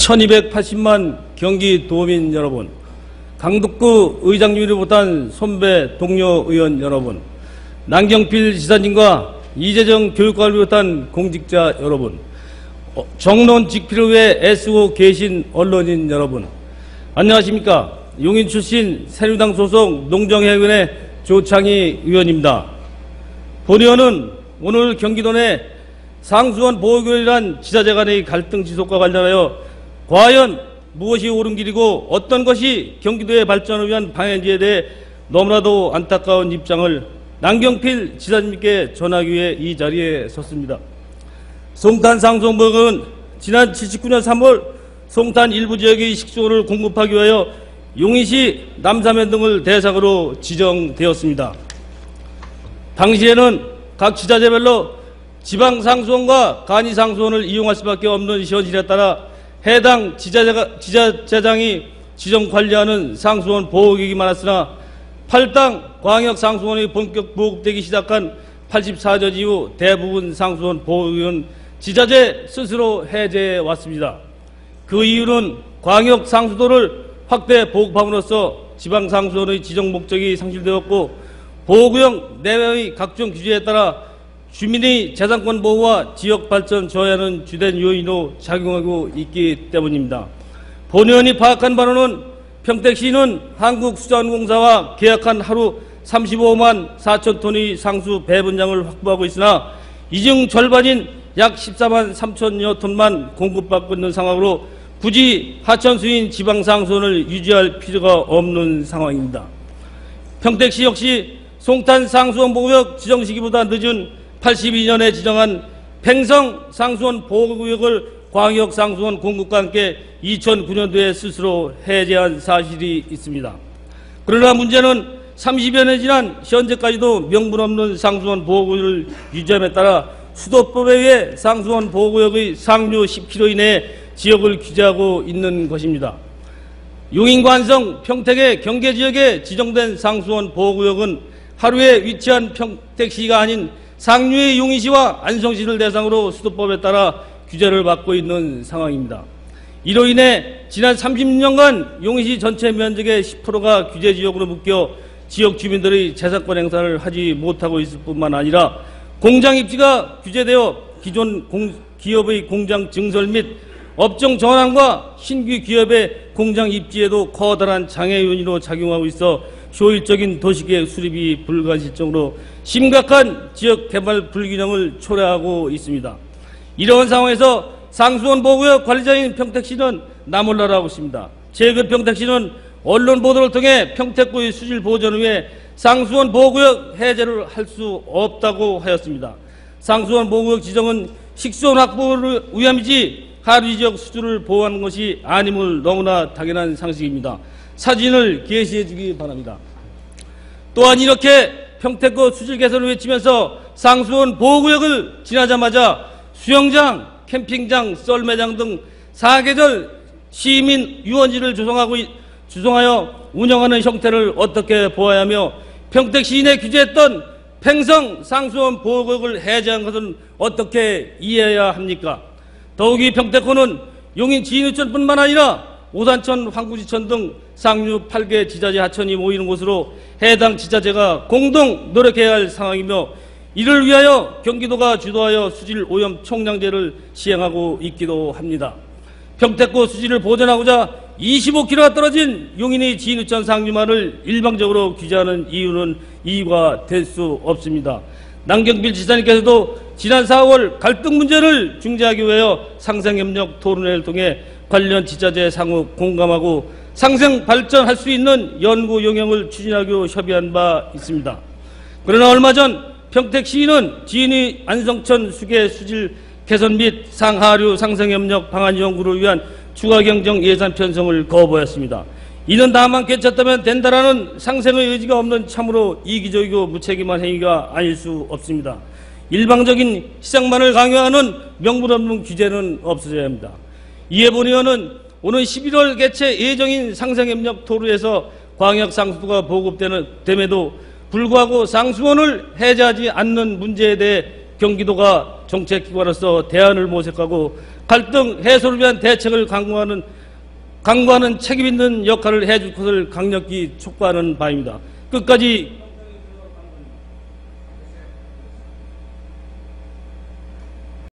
1280만 경기도민 여러분, 강북구 의장님을 못한 선배 동료 의원 여러분, 남경필 지사님과 이재정 교육관을 비롯한 공직자 여러분, 정론 직필을 위해 애쓰고 계신 언론인 여러분, 안녕하십니까. 용인 출신 새누리당 소속 농정회의원의 조창희 의원입니다. 본 의원은 오늘 경기도 내 상수원 보호교회란 지자체 간의 갈등 지속과 관련하여 과연 무엇이 옳은 길이고 어떤 것이 경기도의 발전을 위한 방향인지에 대해 너무나도 안타까운 입장을 남경필 지사님께 전하기 위해 이 자리에 섰습니다. 송탄 상수원보호구역은 지난 79년 3월 송탄 일부 지역의 식수원을 공급하기 위하여 용인시 남사면 등을 대상으로 지정되었습니다. 당시에는 각 지자체별로 지방상수원과 간이상수원을 이용할 수밖에 없는 현실에 따라 해당 지자체장이 지정 관리하는 상수원 보호구역이 많았으나 8당 광역상수원의 본격 보급되기 시작한 84년 이후 대부분 상수원 보호구역은 지자체 스스로 해제해 왔습니다. 그 이유는 광역상수도를 확대 보급함으로써 지방상수원의 지정 목적이 상실되었고 보호구역 내외의 각종 규제에 따라 주민의 재산권 보호와 지역 발전 저해하는 주된 요인으로 작용하고 있기 때문입니다. 본 의원이 파악한 바로는 평택시는 한국수자원공사와 계약한 하루 35만 4천 톤의 상수 배분량을 확보하고 있으나 이 중 절반인 약 14만 3천여 톤만 공급받고 있는 상황으로 굳이 하천수인 지방상수원을 유지할 필요가 없는 상황입니다. 평택시 역시 송탄 상수원 보호구역 지정 시기보다 늦은 82년에 지정한 팽성 상수원 보호구역을 광역 상수원 공급과 함께 2009년도에 스스로 해제한 사실이 있습니다. 그러나 문제는 30여 년 지난 현재까지도 명분 없는 상수원 보호구역을 유지함에 따라 수도법에 의해 상수원 보호구역의 상류 10km 이내의 지역을 규제하고 있는 것입니다. 용인과 안성, 평택의 경계지역에 지정된 상수원 보호구역은 하루에 위치한 평택시가 아닌 상류의 용인시와 안성시를 대상으로 수도법에 따라 규제를 받고 있는 상황입니다. 이로 인해 지난 30년간 용인시 전체 면적의 10%가 규제지역으로 묶여 지역 주민들의 재산권 행사를 하지 못하고 있을 뿐만 아니라 공장 입지가 규제되어 기존 기업의 공장 증설 및 업종 전환과 신규 기업의 공장 입지에도 커다란 장애 요인으로 작용하고 있어 효율적인 도시계획 수립이 불가한 실정으로 심각한 지역 개발 불균형을 초래하고 있습니다. 이러한 상황에서 상수원 보호구역 관리자인 평택시는 나몰라라고 있습니다. 최근 평택시는 언론 보도를 통해 평택구의 수질 보전을 위해 상수원 보호구역 해제를 할 수 없다고 하였습니다. 상수원 보호구역 지정은 식수원 확보를 위함이지 하류 지역 수질을 보호하는 것이 아님을 너무나 당연한 상식입니다. 사진을 게시해 주기 바랍니다. 또한 이렇게 평택구 수질 개선을 외치면서 상수원 보호구역을 지나자마자 수영장, 캠핑장, 썰매장 등 사계절 시민 유원지를 조성하여 운영하는 형태를 어떻게 보아야 하며 평택 시인에 규제했던 팽성 상수원 보호구역을 해제한 것은 어떻게 이해해야 합니까? 더욱이 평택구는 용인 진유천뿐만 아니라 오산천, 황구지천 등 상류 8개 지자체 하천이 모이는 곳으로 해당 지자체가 공동 노력해야 할 상황이며 이를 위하여 경기도가 주도하여 수질 오염 총량제를 시행하고 있기도 합니다. 평택구 수질을 보존하고자 25km가 떨어진 용인의 진우천 상류만을 일방적으로 규제하는 이유는 이유가 될 수 없습니다. 남경필 지사님께서도 지난 4월 갈등 문제를 중재하기 위하여 상생협력 토론회를 통해 관련 지자체 상호 공감하고 상생 발전할 수 있는 연구 용역을 추진하기로 협의한 바 있습니다. 그러나 얼마 전 평택시는 지인의 안성천 수계 수질 개선 및 상하류 상생협력 방안 연구를 위한 추가 경정 예산 편성을 거부했습니다. 이는 다만 괜찮다면 된다라는 상생의 의지가 없는 참으로 이기적이고 무책임한 행위가 아닐 수 없습니다. 일방적인 시장만을 강요하는 명분 없는 규제는 없어져야 합니다. 이에 본 의원은 오는 11월 개최 예정인 상생협력 토론에서 광역상수도가 보급됨에도 불구하고 상수원을 해제하지 않는 문제에 대해 경기도가 정책기관으로서 대안을 모색하고 갈등 해소를 위한 대책을 강구하는 책임 있는 역할을 해줄 것을 강력히 촉구하는 바입니다. 끝까지